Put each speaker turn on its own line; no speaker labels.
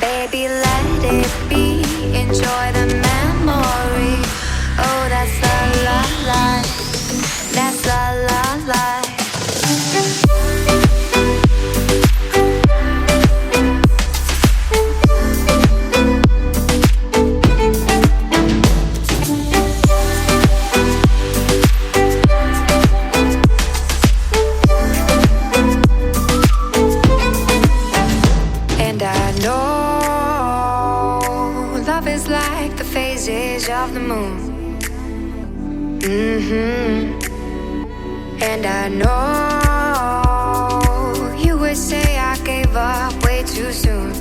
Baby, let it be. Enjoy the memory. Oh, that's la la la. That's la la la. And I know love is like the phases of the moon. And I know you would say I gave up way too soon.